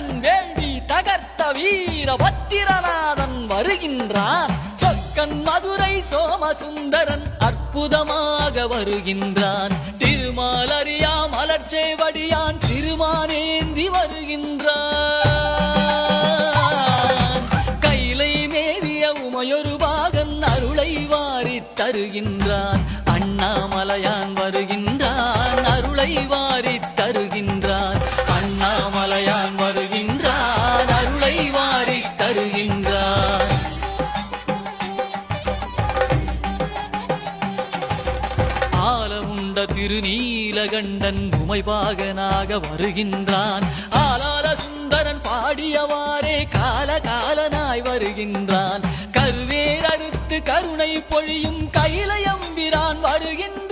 சொக்கன் வேள்வி தகர்த்த வீரபத்திரநாதன் வருகின்றான். சொக்கன் மதுரை சோமசுந்தரன் அற்புதமாக வருகின்றான். திருமாலறியா மலர்ச்சேவடியான் திருமானேந்தி வருகின்றான். கைலை மேவிய உமையொரு பாகன் அருளை வாரித் தருகின்றான். அண்ணாமலையான் வருகின்றான், அருளை வாரித் தருகின்றான். அண்ணாமலையான் வருகின்றான், அருளை வாரித் தருகின்றான். ஆலமுண்ட திருநீலகண்டன் உமைபாகனாக வருகின்றான். ஆலால சுந்தரன் பாடியவாறே காலகாலனாய் வருகின்றான். கருவேர் அறுத்து கருணை பொழியும் கைலயம்பிரான் வருகின்றான்.